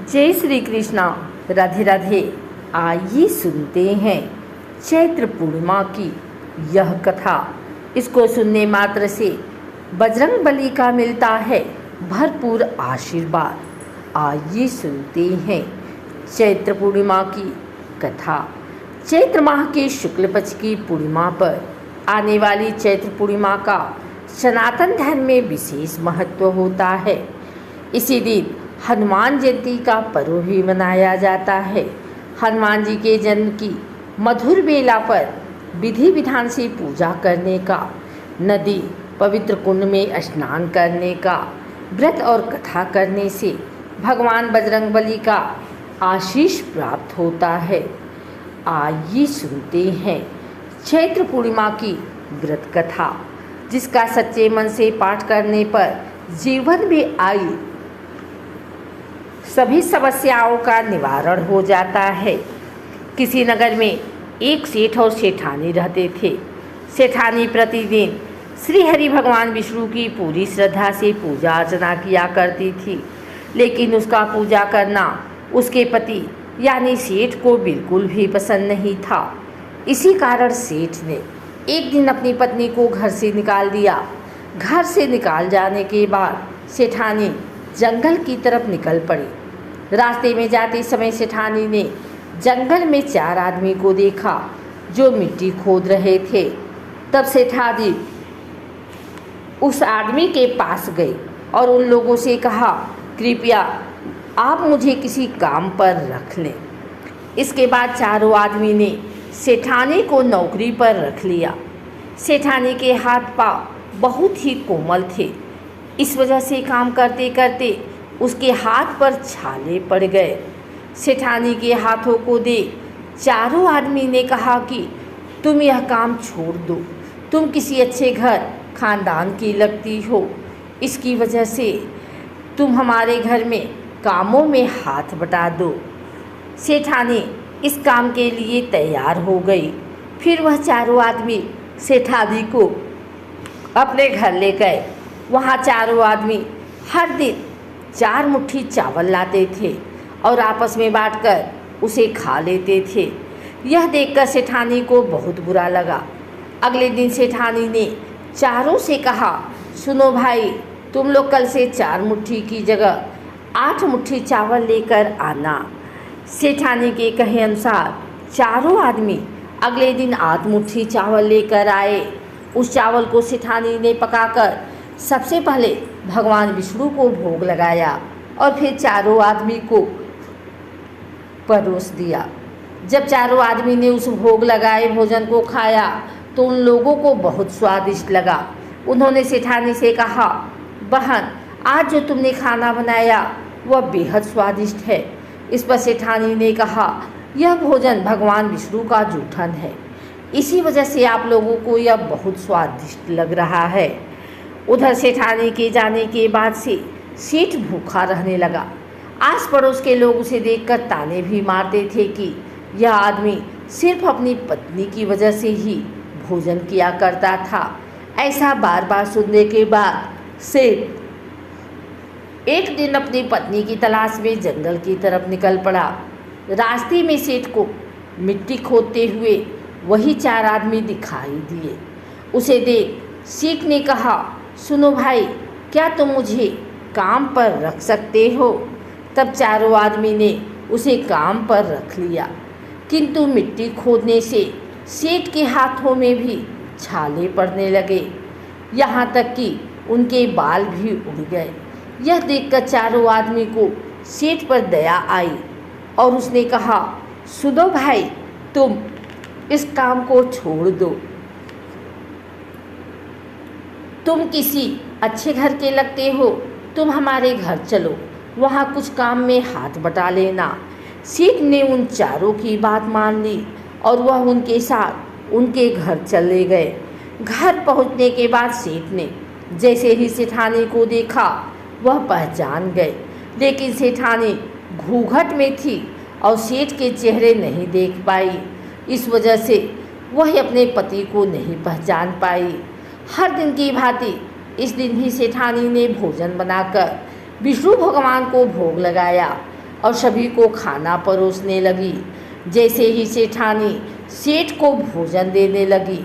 जय श्री कृष्णा, राधे राधे। आइए सुनते हैं चैत्र पूर्णिमा की यह कथा। इसको सुनने मात्र से बजरंगबली का मिलता है भरपूर आशीर्वाद। आइए सुनते हैं चैत्र पूर्णिमा की कथा। चैत्र माह के शुक्ल पक्ष की पूर्णिमा पर आने वाली चैत्र पूर्णिमा का सनातन धर्म में विशेष महत्व होता है। इसी दिन हनुमान जयंती का पर्व भी मनाया जाता है। हनुमान जी के जन्म की मधुर बेला पर विधि विधान से पूजा करने का, नदी पवित्र कुंड में स्नान करने का, व्रत और कथा करने से भगवान बजरंगबली का आशीष प्राप्त होता है। आइए सुनते हैं चैत्र पूर्णिमा की व्रत कथा, जिसका सच्चे मन से पाठ करने पर जीवन में आई सभी समस्याओं का निवारण हो जाता है। किसी नगर में एक सेठ और सेठानी रहते थे। सेठानी प्रतिदिन श्री हरि भगवान विष्णु की पूरी श्रद्धा से पूजा अर्चना किया करती थी, लेकिन उसका पूजा करना उसके पति यानी सेठ को बिल्कुल भी पसंद नहीं था। इसी कारण सेठ ने एक दिन अपनी पत्नी को घर से निकाल दिया। घर से निकाल जाने के बाद सेठानी जंगल की तरफ निकल पड़ी। रास्ते में जाते समय सेठानी ने जंगल में 4 आदमी को देखा जो मिट्टी खोद रहे थे। तब सेठानी उस आदमी के पास गई और उन लोगों से कहा, कृपया आप मुझे किसी काम पर रख लें। इसके बाद चारों आदमी ने सेठानी को नौकरी पर रख लिया। सेठानी के हाथ पांव बहुत ही कोमल थे। इस वजह से काम करते करते उसके हाथ पर छाले पड़ गए। सेठानी के हाथों को देख चारों आदमी ने कहा कि तुम यह काम छोड़ दो, तुम किसी अच्छे घर खानदान की लगती हो, इसकी वजह से तुम हमारे घर में कामों में हाथ बटा दो। सेठानी इस काम के लिए तैयार हो गई। फिर वह चारों आदमी सेठानी को अपने घर ले गए। वहाँ चारों आदमी हर दिन 4 मुट्ठी चावल लाते थे और आपस में बांटकर उसे खा लेते थे। यह देखकर सेठानी को बहुत बुरा लगा। अगले दिन सेठानी ने चारों से कहा, सुनो भाई, तुम लोग कल से 4 मुट्ठी की जगह 8 मुट्ठी चावल लेकर आना। सेठानी के कहे अनुसार चारों आदमी अगले दिन 8 मुट्ठी चावल लेकर आए। उस चावल को सेठानी ने पकाकर सबसे पहले भगवान विष्णु को भोग लगाया और फिर चारों आदमी को परोस दिया। जब चारों आदमी ने उस भोग लगाए भोजन को खाया तो उन लोगों को बहुत स्वादिष्ट लगा। उन्होंने सेठानी से कहा, बहन, आज जो तुमने खाना बनाया वह बेहद स्वादिष्ट है। इस पर सेठानी ने कहा, यह भोजन भगवान विष्णु का जूठन है, इसी वजह से आप लोगों को यह बहुत स्वादिष्ट लग रहा है। उधर सेठानी के जाने के बाद से सेठ भूखा रहने लगा। आस पड़ोस के लोग उसे देखकर ताने भी मारते थे कि यह आदमी सिर्फ अपनी पत्नी की वजह से ही भोजन किया करता था। ऐसा बार बार सुनने के बाद सेठ एक दिन अपनी पत्नी की तलाश में जंगल की तरफ निकल पड़ा। रास्ते में सेठ को मिट्टी खोदते हुए वही 4 आदमी दिखाई दिए। उसे देख सेठ ने कहा, सुनो भाई, क्या तुम मुझे काम पर रख सकते हो? तब चारों आदमी ने उसे काम पर रख लिया, किंतु मिट्टी खोदने से सेठ के हाथों में भी छाले पड़ने लगे, यहाँ तक कि उनके बाल भी उड़ गए। यह देखकर चारों आदमी को सेठ पर दया आई और उसने कहा, सुनो भाई, तुम इस काम को छोड़ दो। तुम किसी अच्छे घर के लगते हो, तुम हमारे घर चलो, वहाँ कुछ काम में हाथ बटा लेना। सेठ ने उन चारों की बात मान ली और वह उनके साथ उनके घर चले गए। घर पहुँचने के बाद सेठ ने जैसे ही सेठानी को देखा वह पहचान गए, लेकिन सेठानी घूंघट में थी और सेठ के चेहरे नहीं देख पाई। इस वजह से वह अपने पति को नहीं पहचान पाई। हर दिन की भांति इस दिन भी सेठानी ने भोजन बनाकर विष्णु भगवान को भोग लगाया। और सभी को खाना परोसने लगी। जैसे ही सेठानी सेठ को भोजन देने लगी,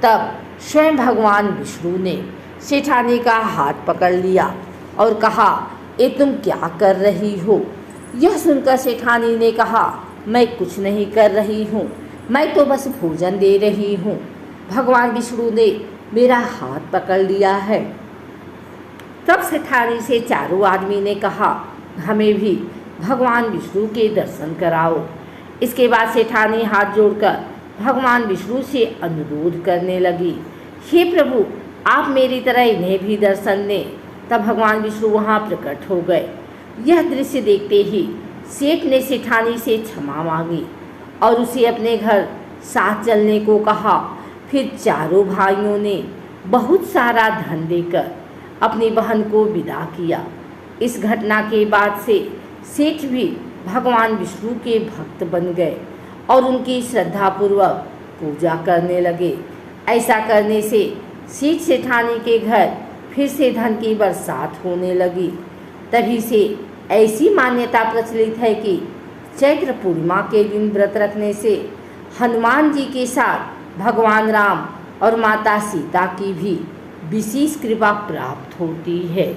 तब स्वयं भगवान विष्णु ने सेठानी का हाथ पकड़ लिया और कहा, ये तुम क्या कर रही हो? यह सुनकर सेठानी ने कहा, मैं कुछ नहीं कर रही हूँ, मैं तो बस भोजन दे रही हूँ। भगवान विष्णु ने मेरा हाथ पकड़ लिया है। तब सेठानी से चारों आदमी ने कहा, हमें भी भगवान विष्णु के दर्शन कराओ। इसके बाद सेठानी हाथ जोड़कर भगवान विष्णु से अनुरोध करने लगी, हे प्रभु, आप मेरी तरह इन्हें भी दर्शन दें। तब भगवान विष्णु वहाँ प्रकट हो गए। यह दृश्य देखते ही सेठ ने सेठानी से क्षमा मांगी और उसे अपने घर साथ चलने को कहा। फिर चारों भाइयों ने बहुत सारा धन देकर अपनी बहन को विदा किया। इस घटना के बाद से सेठ भी भगवान विष्णु के भक्त बन गए और उनकी श्रद्धापूर्वक पूजा करने लगे। ऐसा करने से सेठ सेठानी के घर फिर से धन की बरसात होने लगी। तभी से ऐसी मान्यता प्रचलित है कि चैत्र पूर्णिमा के दिन व्रत रखने से हनुमान जी के साथ भगवान राम और माता सीता की भी विशेष कृपा प्राप्त होती है।